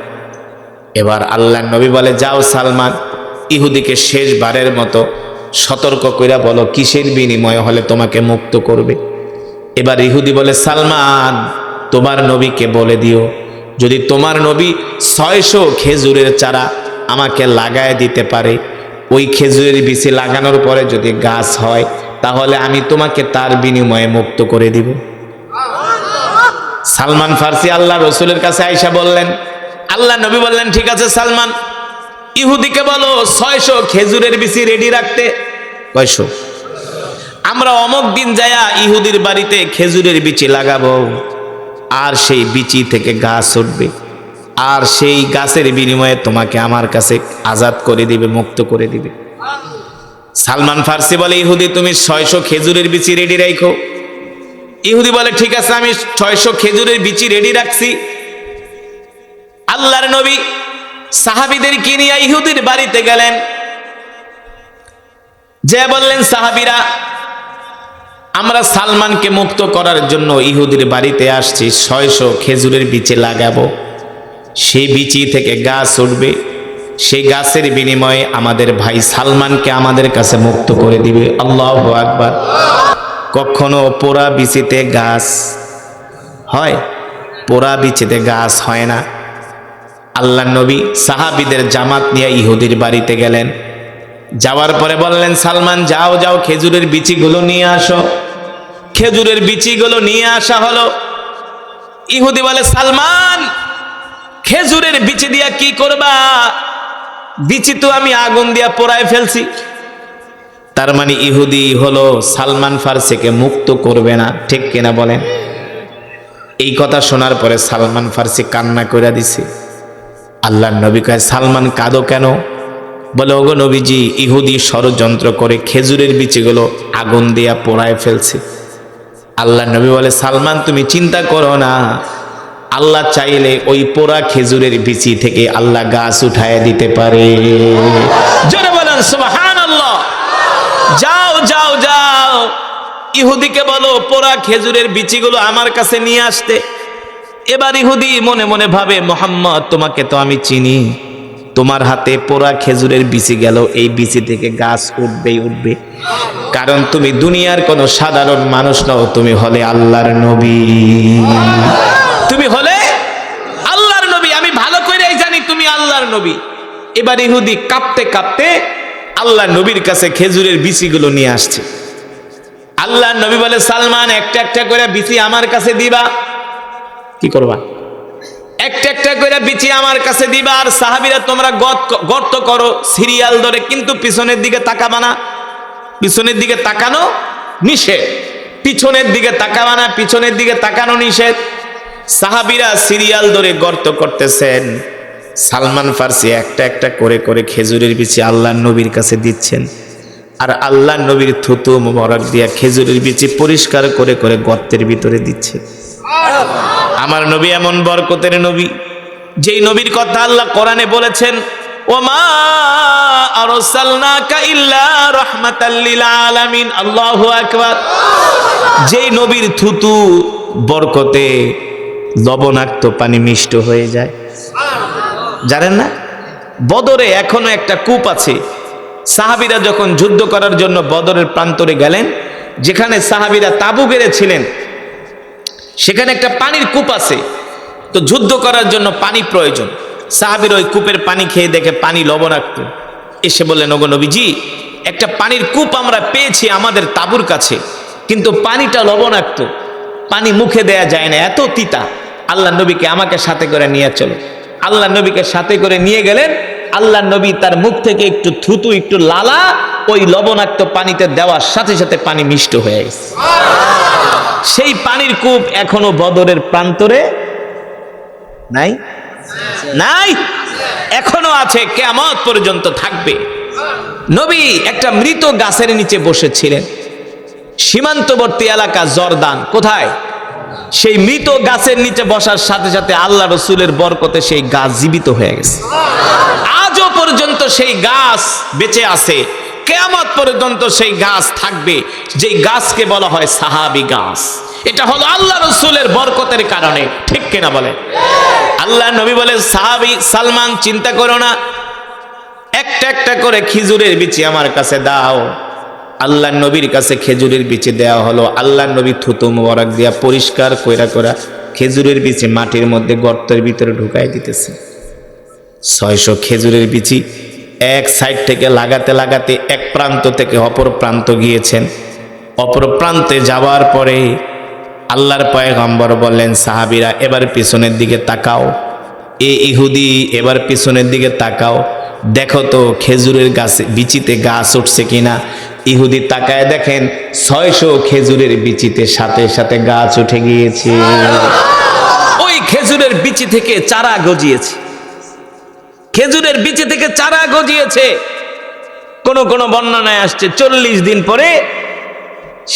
এবার আল্লাহর নবী বলে, যাও সালমান, ইহুদিকে শেষবারের মতো সতর্ক কইরা বলো কিসের বিনিময়ে হলে তোমাকে মুক্ত করবে। এবার ইহুদি বলে, সালমান, তোমার নবীকে বলে দিও, যদি তোমার নবী 600 খেজুরের চারা আমাকে লাগায় দিতে পারে, ওই খেজুরের বিচি লাগানোর পরে যদি গাছ হয়, তাহলে আমি তোমাকে তার বিনিময়ে মুক্ত করে দিব। সালমান ফার্সি আল্লাহ রসুলের কাছে আইসা বললেন, আল্লাহ নবী বললেন, ঠিক আছে সালমান, ইহুদিকে বলো 600 খেজুরের বিচি রেডি রাখতে। 600? আমরা অমুক দিন যায়া ইহুদির বাড়িতে খেজুরের বিচি লাগাবো, আর সেই বিচি থেকে গাছ উঠবে, আর সেই গাছের বিনিময়ে তোমাকে আমার কাছে আজাদ করে দিবে, মুক্ত করে দিবে। সালমান ফার্সি বলে, ইহুদি তুমি 600 খেজুরের বিচি রেডি রাখো। ইহুদি বলে, ঠিক আছে, আমি 600 খেজুরের বিচি রেডি রাখছি। আল্লাহর নবী সাহাবীদেরকে নিয়ে ইহুদির বাড়িতে গেলেন, যে বললেন, সাহাবীরা, আমরা সালমানকে মুক্ত করার জন্য ইহুদির বাড়িতে আসছি, 600 খেজুরের বিচি লাগাবো, সেই বিচি থেকে গাছ উঠবে, সেই গাছের বিনিময়ে আমাদের ভাই সালমানকে আমাদের কাছে মুক্ত করে দিবে। আল্লাহু আকবার। কখনো পোড়া বিচিতে গাছ হয়? পোড়া বিচিতে গাছ হয় না। আল্লাহ নবী সাহাবীদের জামাত নিয়ে ইহুদির বাড়িতে গেলেন, যাওয়ার পরে বললেন, সালমান, যাও যাও, খেজুরের বিচিগুলো নিয়ে আসো। খেজুরের বিচিগুলো নিয়ে আসা হলো। ইহুদি বলে, সালমান, খেজুরের বিচি দিয়া কি করবা? বিচি তো আমি আগুন দিয়া পোড়ায় ফেলছি। তার মানে ইহুদি হলো সালমান ফার্সিকে মুক্ত করবে না, ঠিক কিনা বলেন? এই কথা শোনার পরে সালমান ফার্সি কান্না করে দিছে। আল্লাহর নবী কয়, সালমান কাঁদো কেন? বলে, ওগো নবীজি, ইহুদি ষড়যন্ত্র করে খেজুরের বিচিগুলো আগুন দিয়া পোড়ায় ফেলছে। আল্লাহর নবী বলে, সালমান তুমি চিন্তা করো না, আল্লাহ চাইলে ওই পোড়া খেজুরের বিচি থেকে আল্লাহ গাছ উঠায় দিতে পারে। জোরে বলেন সুবহানাল্লাহ। যাও যাও যাও, ইহুদিকে বলো পোড়া খেজুরের বিচিগুলো আমার কাছে নিয়ে আসতে। এবার ইহুদি মনে মনে ভাবে, মোহাম্মদ তোমাকে তো আমি চিনি, তোমার হাতে পোড়া খেজুরের বিচি গেল, এই বিচি থেকে গাছ উঠবেই উঠবে, কারণ তুমি দুনিয়ার কোনো সাধারণ মানুষ নও, তুমি হলে আল্লাহর নবী, তুমি হলে আল্লাহর নবী, আমি ভালো করেই জানি তুমি আল্লাহর নবী। এবার ইহুদি কাঁপতে কাঁপতে আল্লাহর নবীর কাছে খেজুরের বিচিগুলো নিয়ে আসছে। আল্লাহর নবী বলে, সালমান একটা একটা করে বিচি আমার কাছে দিবা। কি করবা? একটা একটা করে বিচি আমার কাছে দিবা। আর সাহাবীরা তোমরা গর্ত করো সিরিয়াল ধরে, কিন্তু পিছনের দিকে তাকাবা না, পিছনের দিকে তাকানো নিষেধ, পিছনের দিকে তাকাবা না, পিছনের দিকে তাকানো নিষেধ। সাহাবীরা সিরিয়াল ধরে গর্ত করতেছেন, সালমান ফার্সি একটা একটা করে করে খেজুরের বিচি আল্লাহর নবীর কাছে দিচ্ছেন, আর আল্লাহর নবীর থুতু মোবারক দিয়া খেজুরের বিচি পরিষ্কার করে করে গর্তের ভিতরে দিচ্ছে। আমার নবী এমন বরকতের নবী, যেই নবীর কথা আল্লাহ কোরআনে বলেছেন, ওমা আরসালনাকা ইল্লা রাহমাতাল লিল আলামিন। আল্লাহু আকবার। যেই নবীর থুতু বরকতে লবণাক্ত পানি মিষ্ট হয়ে যায়। জানেন না, বদরে এখনো একটা কূপ আছে। সাহাবীরা যখন যুদ্ধ করার জন্য বদরের প্রান্তরে গেলেন, যেখানে সাহাবীরা তাবু গেড়েছিলেন, সেখানে একটা পানির কূপ আছে। তো যুদ্ধ করার জন্য পানি প্রয়োজন। সাহাবীর ওই কূপের পানি খেয়ে দেখে পানি লবণাক্ত। এসে বললেন, ওগো নবীজি, একটা পানির কূপ আমরা পেয়েছি আমাদের তাঁবুর কাছে, কিন্তু পানিটা লবণাক্ত, পানি মুখে দেয়া যায় না, এত তিতা। আল্লাহ নবীকে আমাকে সাথে করে নিয়ে চলো। আল্লাহ নবীকে সাথে করে নিয়ে গেলেন। আল্লাহ নবী তার মুখ থেকে একটু থুতু, একটু লালা ওই লবণাক্ত পানিতে দেওয়ার সাথে সাথে পানি মিষ্ট হয়ে গেছে। সেই পানির কূপ এখনো বদরের প্রান্তরে নাই, নাই, এখনো আছে, কিয়ামত পর্যন্ত থাকবে। নবী একটা মৃত গাছের নিচে বসেছিলেন, সীমান্তবর্তী এলাকা জর্দান, কোথায়? সেই মৃত গাছের নিচে বসার সাথে সাথে আল্লাহ রসুলের বরকতে সেই গাছ জীবিত হয়ে গেছে। আজও পর্যন্ত সেই গাছ বেঁচে আছে, কিয়ামত পর্যন্ত সেই গাছ থাকবে, যেই গাছকে বলা হয় সাহাবী গাছ। এটা হলো আল্লাহ রসুলের বরকতের কারণে, ঠিক কিনা বলে? আল্লাহ নবী বলে, সাহাবী সালমান চিন্তা করো না, একটা একটা করে খেজুরের বিচি আমার কাছে দাও। আল্লাহ নবীর কাছে খেজুরের বিচি দেওয়া হলো। আল্লাহ নবী থুতু মোবারক দিয়া পরিষ্কার কইরা করা খেজুরের বিচি মাটির মধ্যে গর্তের ভিতরে ঢুকাই দিতেছে। 600 খেজুরের বিচি এক সাইড থেকে লাগাতে লাগাতে এক প্রান্ত থেকে অপর প্রান্ত গিয়েছেন। অপর প্রান্তে যাওয়ার পরে আল্লাহর পয়গম্বর বললেন, সাহাবীরা এবার পিছনের দিকে তাকাও। এ ইহুদি, এবার পিছনের দিকে তাকাও, দেখো তো খেজুরের গাছে বিচিতে গাছ উঠছে কিনা। ইহুদি তাকায় দেখেন 600 খেজুরের বিচিতে সাথে সাথে গাছ উঠে গিয়েছে। ওই খেজুরের বিচি থেকে চারা গজিয়েছে, খেজুরের বিচি থেকে চারা গজিয়েছে। কোন কোন বর্ণনায় আসছে 40 দিন পরে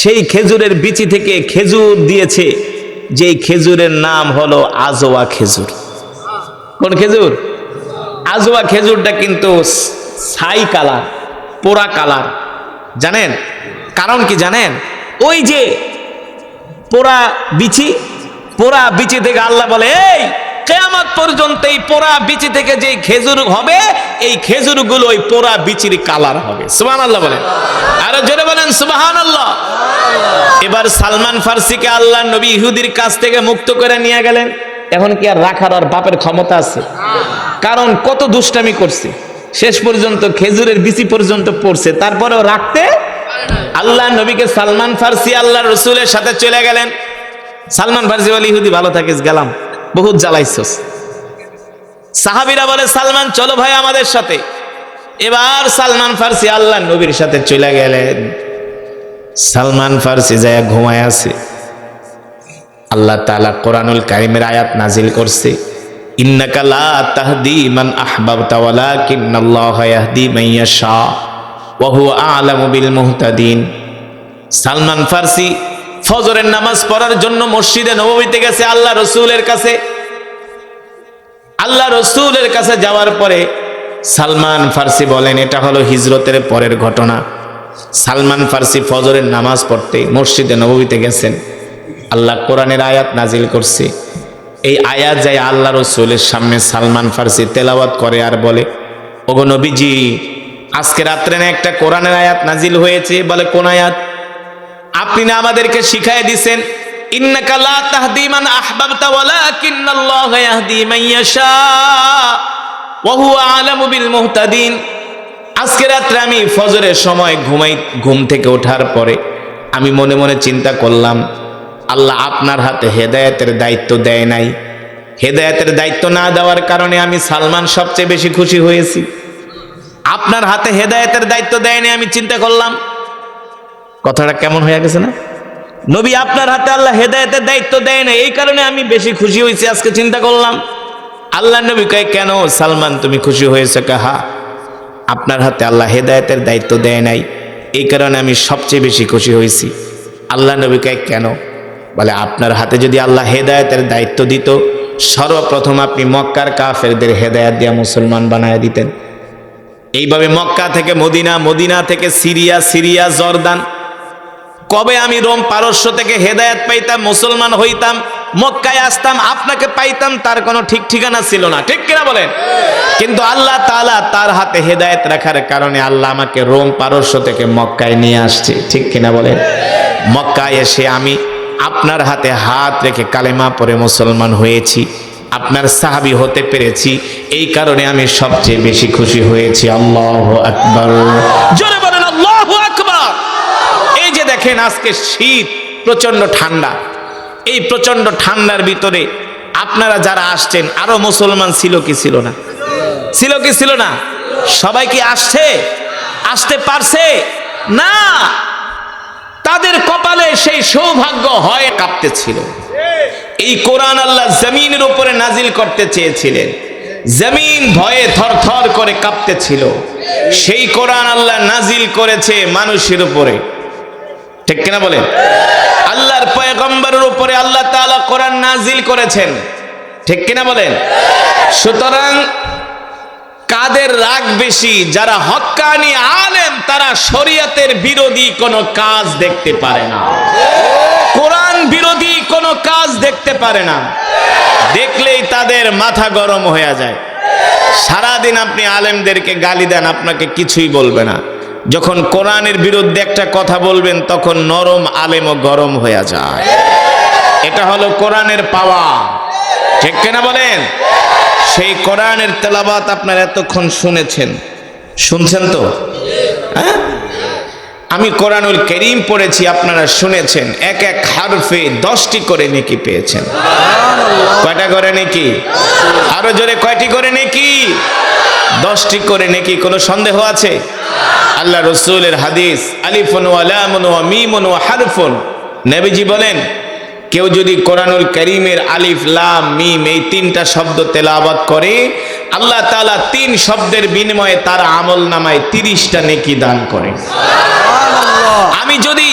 সেই খেজুরের বিচি থেকে খেজুর দিয়েছে, যেই খেজুরের নাম হলো আজওয়া খেজুর। কোন খেজুর? আজওয়া খেজুরটা কিন্তু ছাই কালার, পোড়া কালার। জানেন কারণ কি জানেন? ওই যে পোড়া বিচি, পোড়া বিচি থেকে আল্লাহ বলে, এই কিয়ামত পর্যন্ত এই পোড়া বিচি থেকে যে খেজুর হবে, এই খেজুরগুলো ওই পোড়া বিচির কালার হবে। সুবহানাল্লাহ বলেন, আরো জোরে বলেন সুবহানাল্লাহ। এবার সালমান ফার্সিকে আল্লাহ নবী ইহুদির কাছ থেকে মুক্ত করে নিয়ে গেলেন। এখন কি আর রাখার আর বাপের ক্ষমতা আছে? কারণ কত দুষ্টামি করছে, শেষ পর্যন্ত খেজুরের বিচি পর্যন্ত পড়ছে, তারপরেও রাখতে আল্লাহ নবীকে সালমান ফার্সি আল্লাহ রসুলের সাথে চলে গেলেন। সালমান ফার্সি বলে, ইহুদি ভালো থাকিস, গেলাম, বহুত জ্বালাইছস। সাহাবীরা বলে, সালমান চলো ভাই আমাদের সাথে। এবার সালমান ফার্সি আল্লাহ নবীর সাথে চলে গেলেন। সালমান ফার্সি যায় ঘুমায় আছে। আল্লাহ তাআলা কোরআনুল কারীমের আয়াত নাজিল করছে, ইন্নাকা লা তাহদি মান আহবাবতা ওয়ালাকিন্নাল্লাহা ইয়াহদি মান ইয়াশা ওয়া হুয়া আ'লামু বিল মুহতাদিন। সালমান ফার্সি ফজরের নামাজ পড়ার জন্য মসজিদে নববীতে গেছে আল্লাহ রাসূলের কাছে। আল্লাহ রাসূলের কাছে যাওয়ার পরে সালমান ফার্সি বলেন, এটা হলো হিজরতের পরের ঘটনা। সালমান ফার্সি ফজরের নামাজ পড়তে মসজিদে নববীতে গেছেন। আল্লাহ কোরআনের আয়াত নাজিল করছে। এই আয়াত যায় আল্লাহ রাসূলের সামনে সালমান ফার্সি তেলাওয়াত করে আর বলে, ওগো নবীজি, আজকে রাত্রে না একটা কোরআনের আয়াত নাজিল হয়েছে। বলে, কোন আয়াত? আপনি না আমাদেরকে শিখায় দিয়েছেন, ইন্নাকা লা তাহদি মান আহবাবতা ওয়ালাকিন্নাল্লাহা ইয়াহদি মান ইয়াশা ওয়া হুয়া আ'লামু বিল মুহতাদিন। আজকে রাত্রে আমি ফজরের সময় ঘুম থেকে ওঠার পরে আমি মনে মনে চিন্তা করলাম, আল্লাহ আপনার হাতে হেদায়েতের দায়িত্ব দেয় নাই। হেদায়েতের দায়িত্ব না দেওয়ার কারণে আমি সালমান সবচেয়ে বেশি খুশি হয়েছি। আপনার হাতে হেদায়েতের দায়িত্ব দেয়নি, আমি চিন্তা করলাম। কথাটা কেমন হয়ে গেছে না? নবী, আপনার হাতে আল্লাহ হেদায়েতের দায়িত্ব দেয় না, এই কারণে আমি বেশি খুশি হয়েছি, আজকে চিন্তা করলাম। আল্লাহ নবী কয়, কেন সালমান তুমি খুশি হয়েছে? কাহা, আপনার হাতে আল্লাহ হেদায়েতের দায়িত্ব দেয় নাই, এই কারণে আমি সবচেয়ে বেশি খুশি হয়েছি। আল্লাহ নবী কয়, কেন? বলে, আপনার হাতে যদি আল্লাহ হেদায়েতের দায়িত্ব দিত, সর্বপ্রথম আপনি মক্কার কাফেরদের হেদায়েত দিয়া মুসলমান বানায় দিতেন। এইভাবে মক্কা থেকে মদিনা, মদিনা থেকে সিরিয়া, সিরিয়া জর্দান, কবে আমি রোম পারস্য থেকে হেদায়েত পাইতাম, মুসলমান হইতাম, মক্কায় আসতাম, আপনাকে পাইতাম, তার কোনো ঠিক ঠিকানা ছিল না। ঠিক কিনা বলেন? কিন্তু আল্লাহ তাআলা তার হাতে হেদায়েত রাখার কারণে আল্লাহ আমাকে রোম পারস্য থেকে মক্কায় নিয়ে আসছে। ঠিক কিনা বলেন? মক্কায় এসে আমি আপনার হাতে হাত রেখে কালেমা পড়ে মুসলমান হয়েছি, আপনার সাহাবী হতে পেরেছি, এই কারণে আমি সবচেয়ে বেশি খুশি হয়েছি। আল্লাহু আকবার, জোরে বলেন আল্লাহু আকবার। এই যে দেখেন, আজকে শীত, প্রচন্ড ঠান্ডা, এই প্রচন্ড ঠান্ডার ভিতরে আপনারা যারা আসছেন, আরো মুসলমান ছিল কি ছিল না? ছিল কি ছিল না? সবাই কি আসছে? আসতে পারছে না? তাদের কপালে সেই সৌভাগ্য হয় কাঁপতেছিল। এই কোরআন আল্লাহ জমিনের উপরে নাজিল করতে চেয়েছিলেন, জমিন ভয়ে থরথর করে কাঁপতেছিল। সেই কোরআন আল্লাহ নাজিল করেছে মানুষের উপরে। ঠিক কিনা বলেন? আল্লাহর পয়গম্বরের উপরে আল্লাহ তাআলা কোরআন নাজিল করেছেন। ঠিক কিনা বলেন? সুতরাং কাদের রাগ বেশি? যারা হক্কানি আলেম, তারা শরীয়তের বিরোধী কোনো কাজ দেখতে পারে না, কোরআন বিরোধী কোনো কাজ দেখতে পারে না। দেখলেই তাদের মাথা গরম হয়ে যায়। সারাদিন আপনি আলেমদেরকে গালি দেন, আপনাকে কিছুই বলবে না। যখন কোরআনের বিরুদ্ধে একটা কথা বলবেন, তখন নরম আলেমও গরম হয়ে যায়। এটা হলো কোরআনের পাওয়া। ঠিক কিনা বলেন? সেই কোরআনের তেলাওয়াত আপনারা এতক্ষণ শুনছেন তো? হ্যাঁ, আমি কোরআনুল কারীম পড়েছি, আপনারা শুনেছেন। এক এক হারফে 10টি করে নেকি পেয়েছেন। কয়টা করে নেকি? আরো জোরে, কয়টি করে নেকি? 10টি করে নেকি। কোনো সন্দেহ আছে? আল্লাহ রাসূলের হাদিস, আলিফুন ওয়া লামুন ওয়া মিমুন ওয়া হারফুন। নবীজি বলেন, কেউ যদি কোরআনুল কারীমের আলিফ, লাম, মিম এই 3টা শব্দ তেলাওয়াত করে, আল্লাহ তাআলা 3 শব্দের বিনিময়ে তার আমলনামায় 30টা নেকি দান করেন। আমি যদি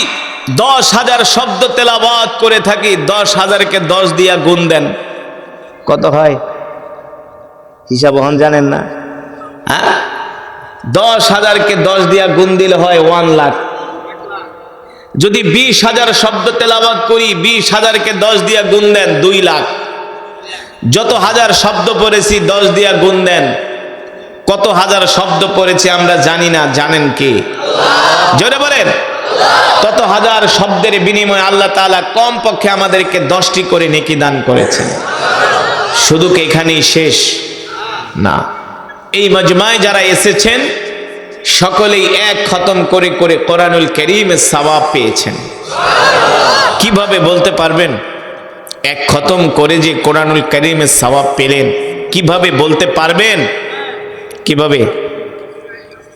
10,000 শব্দ তেলাওয়াত করে থাকি, 10,000কে 10 দিয়া গুণ দেন, কত হয়? হিসাব হন জানেন না? হ্যাঁ, 10,000কে 10 দিয়া গুণ দিলে হয় 1 লাখ। যদি 20,000 শব্দ তেলাওয়াত করি, 20,000কে 10 দিয়া গুণ দেন 2 লাখ। যত হাজার শব্দ পড়েছি 10 দিয়া গুণ দেন, কত হাজার শব্দ পড়েছি আমরা জানি না, জানেন কি? জোরে বলেন। তত হাজার শব্দের বিনিময়ে আল্লাহ তাআলা কম পক্ষে আমাদেরকে 10টি করে নেকি দান করেছেন। শুধু কি এখানেই শেষ? না, এই মজমায় যারা এসেছেন সকলেই এক খতম করে করে কোরআনুল কারীমের সওয়াব পেয়েছেন। কিভাবে বলতে পারবেন? এক খতম করে যে কোরআনুল কারীমের সওয়াব পেলেন, কিভাবে বলতে পারবেন? কিভাবে?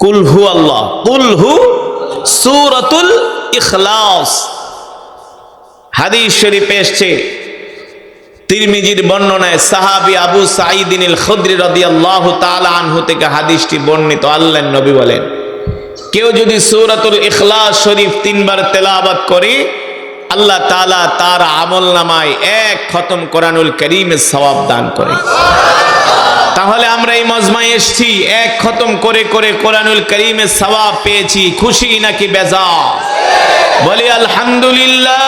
কুল হু আল্লাহ, কুল হু সূরাতুল ইখলাস। হাদিস শরীফে এসেছে, তিরমিজির বর্ণনায় সাহাবী আবু সাঈদ আল খুদরি রাদিয়াল্লাহু তাআলা আনহু থেকে হাদিসটি বর্ণিত। আল্লাহর নবী বলেন, কেউ যদি সূরাতুল ইখলাস শরীফ 3 বার তেলাওয়াত করে, আল্লাহ তাআলা তার আমলনামায় 1 খতম কোরআনুল কারীমের সওয়াব দান করে। তাহলে আমরা এই মজমায় এসেছি, 1 খতম করে করে কোরআনুল কারীমের সওয়াব পেয়েছি। খুশি নাকি বেজার? বলি আলহামদুলিল্লাহ।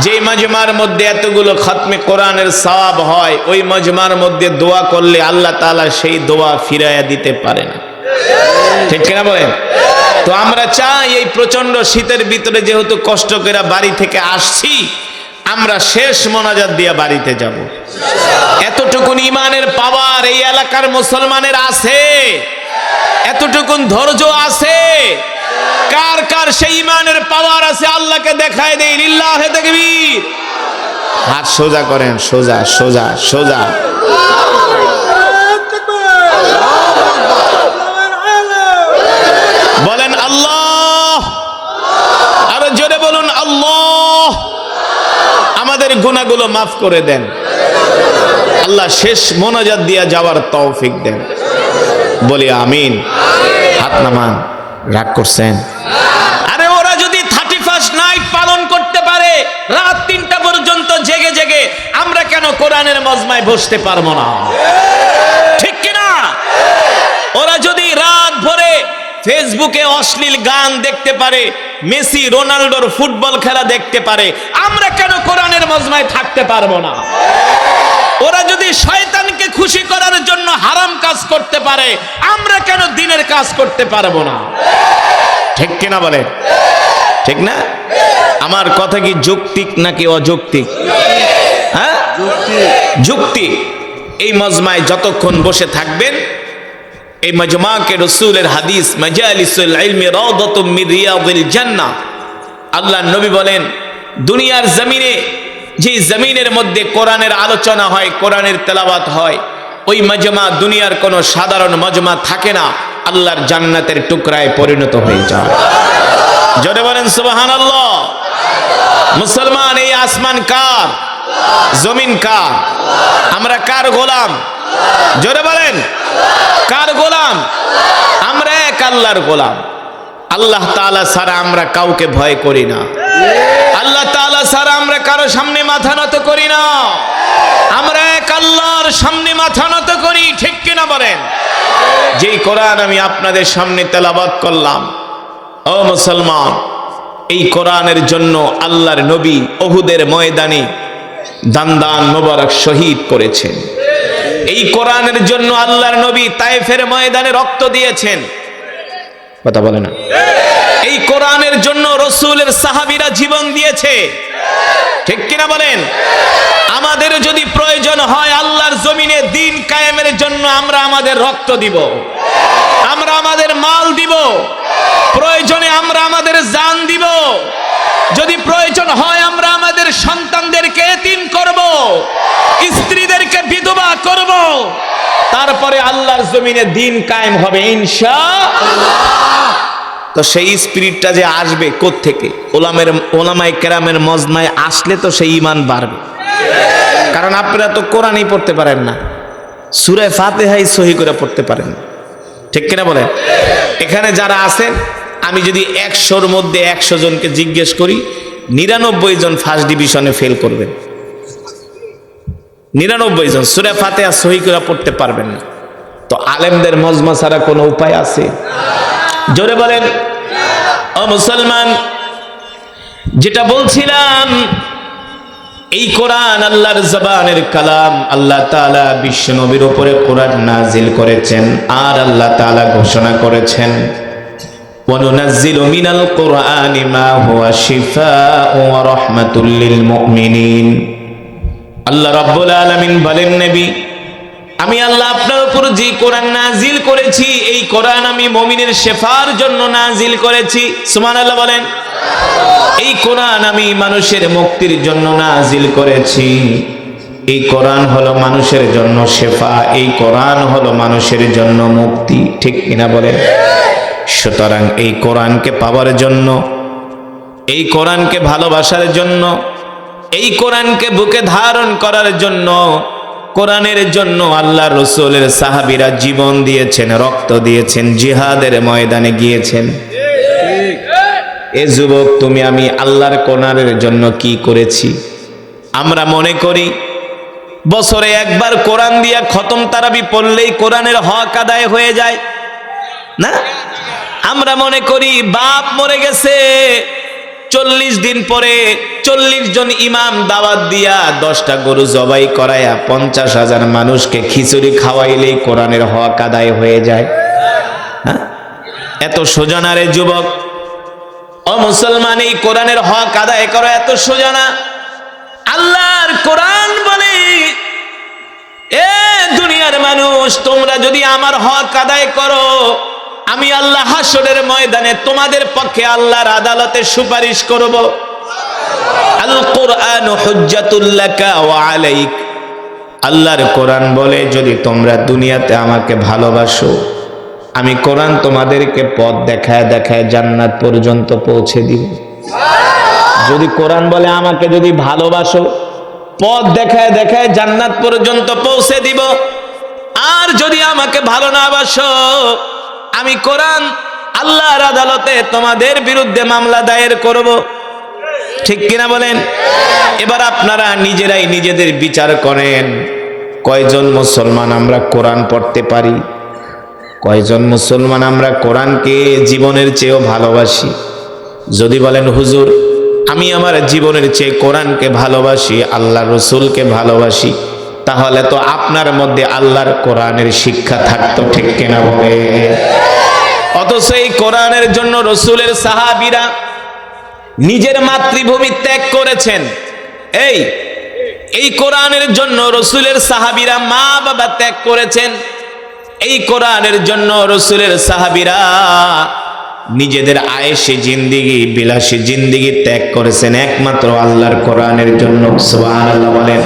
যে মজমার মধ্যে এতগুলো খতমে কোরআনের সওয়াব হয়, ওই মজমার মধ্যে দোয়া করলে আল্লাহ তাআলা সেই দোয়া ফিরাইয়া দিতে পারে না, ঠিক কিনা বলেন? তো আমরা চাই এই প্রচন্ড শীতের ভিতরে যেহেতু কষ্ট করে বাড়ি থেকে আসছি, আমরা শেষ মোনাজাত দিয়ে বাড়িতে যাব। এতটুকুন ইমানের পাওয়ার এই এলাকার মুসলমানের আছে? এতটুকুন ধৈর্য আছে? কার কার সেই ইমানের পাওয়ার আছে আল্লাহকে দেখায় দেই। লিল্লাহে তাকবীর। হাত সোজা করেন, সোজা সোজা সোজা। বলেন আল্লাহ, আরো জোরে বলুন আল্লাহ। আমাদের গুনাহগুলো মাফ করে দেন আল্লাহ, শেষ মোনাজাত দিয়া যাওয়ার তৌফিক দেন। বলি আমিন। হাত নামান। রাগ করছেন? আরে ওরা যদি 31st নাইট পালন করতে পারে, রাত 3টা পর্যন্ত জেগে জেগে, আমরা কেন কোরআনের মজমায় বসতে পারবো না? ঠিক কিনা? ওরা যদি রাত ভরে ফেসবুকে অশ্লীল গান দেখতে পারে, মেসি রোনাল্ডোর ফুটবল খেলা দেখতে পারে, আমরা কেন কোরআনের মজমায় থাকতে পারবো না? ওরা যদি শয়তানকে খুশি করার জন্য হারাম কাজ করতে পারে, আমরা কেন দিনের কাজ করতে পারবো না? ঠিক কিনা বলে? ঠিক না? আমার কথা কি যৌক্তিক নাকি অযৌক্তিক? হ্যাঁ, যুক্তি। এই মজমায় যতক্ষণ বসে থাকবেন, এই মজমাকে রাসূলের হাদিস মাজালিসুল ইলমি রাউদাতুম মিন রিয়াদিল জান্নাহ। আল্লাহর নবী বলেন, দুনিয়ার জমিনে যে জমিনের মধ্যে কোরআনের আলোচনা হয়, কোরআনের তেলাওয়াত হয়, ওই মজমা দুনিয়ার কোনো সাধারণ মজমা থাকে না, আল্লাহর জান্নাতের টুকরায় পরিণত হয়ে যায়। জোরে বলেন সুবহানাল্লাহ। মুসলমান, এই আসমান কার? জমিন কার? আমরা কার গোলাম? জোরে বলেন, কার গোলাম? আমরা এক আল্লাহর গোলাম। আল্লাহ তাআলা ছাড়া আমরা কাউকে ভয় করি না। আল্লাহ তাআলা ছাড়া আমরা কারো সামনে মাথা নত করি না। আমরা এক আল্লাহর সামনে মাথা নত করি, ঠিক কিনা বলেন? যেই কোরআন আমি আপনাদের সামনে তেলাওয়াত করলাম, ও মুসলমান, এই কোরআনের জন্য আল্লাহর নবী উহুদের ময়দানে দান মোবারক শহীদ করেছেন। এই কোরআনের জন্য আল্লাহর নবী তায়েফের ময়দানে রক্ত দিয়েছেন। কথা বলে না? এই কোরআনের জন্য রাসূলের সাহাবীরা জীবন দিয়েছে, ঠিক কিনা বলেন? আমাদের যদি প্রয়োজন হয় আল্লাহর জমিনে দ্বীন কায়েমের জন্য, আমরা আমাদের রক্ত দিব, আমরা আমাদের মাল দিব, প্রয়োজনে আমরা আমাদের জান দিব। যদি প্রয়োজন হয় আমরা আমাদের সন্তানদেরকে এতিম করব, স্ত্রীদেরকে বিধবা করব, তারপরে আল্লাহর জমিনে দ্বীন কায়েম হবে ইনশাআল্লাহ। তো সেই স্পিরিটটা যে আসবে কোত্থেকে? ওলামায়ে কেরামের মজমায় আসলে তো সেই ঈমান বাড়বে। কারণ আপনারা তো কোরআনই পড়তে পারেন না, সূরা ফাতিহাই সহি করে পড়তে পারেন না, ঠিক কিনা বলেন? এখানে যারা আছেন, আমি যদি 100-র মধ্যে 100 জনকে জিজ্ঞেস করি, 99 জন ফার্স্ট ডিভিশনে ফেল করবেন। 99 জন সূরা ফাতিহা সহি করে পড়তে পারবেন না। তো আলেমদের মজমা ছাড়া কোনো উপায় আছে? জোরে বলেন। ও মুসলমান, যেটা বলছিলাম, এই কোরআন আল্লাহর জবানের কালাম। আল্লাহ তাআলা বিশ্ব নবীর উপরে কোরআন নাজিল করেছেন, আর আল্লাহ তাআলা ঘোষণা করেছেন, ওয়ানুনাজ্জিলু মিনাল কুরআনি মা হুয়া শিফাউ ওয়া রাহমাতুল লিল মুমিনিন। আল্লাহ রাব্বুল আলামিন বলেন, নবী, আমি আল্লাহ আপনার উপর যে কোরআন নাজিল করেছি, এই কোরআন আমি মুমিনের শেফার জন্য নাজিল করেছি। সুবহানাল্লাহ বলেন। এই কোরআন আমি মানুষের মুক্তির জন্য নাজিল করেছি। এই কোরআন হলো মানুষের জন্য শেফা, এই কোরআন হলো মানুষের জন্য মুক্তি, ঠিক কিনা বলেন? সুতরাং এই কোরআনকে পাওয়ার জন্য, এই কোরআনকে ভালোবাসার জন্য, এই কোরআনকে বুকে ধারণ করার জন্য, কোরআনের জন্য আল্লাহ রসুলের সাহাবীরা জীবন দিয়েছেন, রক্ত দিয়েছেন, জিহাদের ময়দানে গিয়েছেন। এ যুবক, তুমি আমি আল্লাহর কোরআনের জন্য কি করেছি? আমরা মনে করি বছরে একবার কোরআন দিয়া খতম তারাবি পড়লেই কোরআনের হক আদায় হয়ে যায় না। আমরা মনে করি বাপ মরে গেছে, 40 দিন পরে 40 জন ইমাম দাওয়াত দিয়া 10টা গরু জবাই করায়া 50,000 মানুষকে খিচুড়ি খাওয়াইলেই কোরআনের হক আদায় হয়ে যায়। এত সোজা না রে যুবক, ও মুসলমান, এই কোরআনের হক আদায় করা এত সোজা না। আল্লাহর কোরআন বলে, এ দুনিয়ার মানুষ, তোমরা যদি আমার হক আদায় করো, আমি আল্লাহ হাসরের ময়দানে তোমাদের পক্ষে আল্লাহর আদালতে সুপারিশ করব। আল কোরআন হুজ্জাতুল লাকা ওয়া আলাইক। আল্লাহর কোরআন বলে, যদি তোমরা দুনিয়াতে আমাকে ভালোবাসো, আমি কোরআন তোমাদেরকে পথ দেখায় দেখায় জান্নাত পর্যন্ত পৌঁছে দিব। যদি কোরআন বলে আমাকে যদি ভালোবাসো, পথ দেখায় দেখায় জান্নাত পর্যন্ত পৌঁছে দিব। আর যদি আমাকে ভালো না বাসো, আমি কোরআন আল্লাহর আদালতে তোমাদের বিরুদ্ধে মামলা দায়ের করব। ঠিক কিনা বলেন? এবার আপনারা নিজেরাই নিজেদের বিচার করেন, কয়জন মুসলমান আমরা কোরআন পড়তে পারি? কয়জন মুসলমান আমরা কোরআনকে জীবনের চেয়েও ভালোবাসি? যদি বলেন হুজুর, আমি আমার জীবনের চেয়ে কোরআনকে ভালোবাসি, আল্লাহ রসুলকে ভালোবাসি, তাহলে তো আপনার মধ্যে আল্লাহর কোরআনের শিক্ষা থাকতো, ঠিক কিনা বলে? অথচ এই কোরআনের জন্য রসুলের সাহাবীরা নিজের মাতৃভূমি ত্যাগ করেছেন। এই কোরআনের জন্য রসুলের সাহাবীরা মা বাবা ত্যাগ করেছেন। এই কোরআনের জন্য রসুলের সাহাবীরা নিজেদের আয়েশি জিন্দিগি, বিলাসী জিন্দিগি ত্যাগ করেছেন একমাত্র আল্লাহর কোরআনের জন্য। সুবহানাল্লাহ বলেন।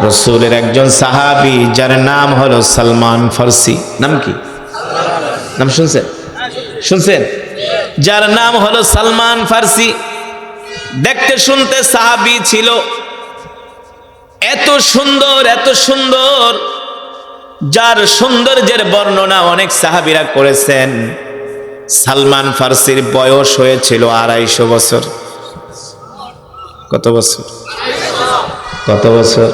রসুলের একজন সাহাবী যার নাম হলো সালমান ফারসি। নাম কি? নাম শুনছেন? শুনছেন? যার নাম হলো সালমান ফারসি। দেখতে শুনতে সাহাবী ছিল, এত সুন্দর, এত সুন্দর, যার সৌন্দর্যের বর্ণনা অনেক সাহাবীরা করেছেন। সালমান ফারসির বয়স হয়েছিল 250 বছর। কত বছর? কত বছর?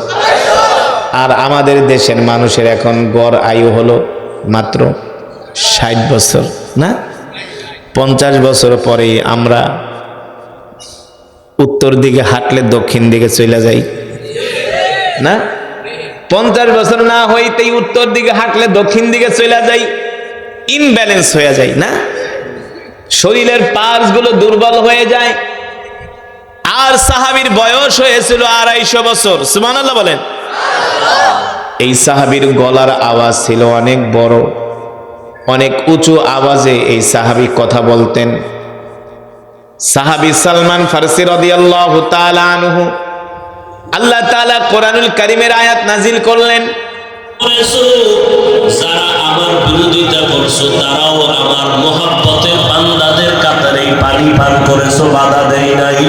আর আমাদের দেশের মানুষের এখন গড় আয়ু হলো মাত্র 60 বছর না? 50 বছর পরে আমরা উত্তর দিকে হাঁটলে দক্ষিণ দিকে চলে যাই না? 50 বছর না হইতেই উত্তর দিকে হাঁটলে দক্ষিণ দিকে চলে যাই, ইনব্যালেন্স হয়ে যায় না? শরীরের পার্টস গুলো দুর্বল হয়ে যায়। আর সাহাবীর বয়স হয়েছিল 250 বছর। সুবহানাল্লাহ বলেন। এই সাহাবীর গলার আওয়াজ ছিল অনেক বড়, অনেক উঁচু আওয়াজে এই সাহাবী কথা বলতেন। সাহাবী সালমান ফারসি রাদিয়াল্লাহু তাআলা আনহু, আল্লাহ তাআলা কোরআনুল কারীমের আয়াত নাজিল করলেন, যারা আমার বিরোধিতা করছো তারাও আমার মহব্বতের বান্দাদের কাতারে পানি পান করেছো, বাধা দেই নাই।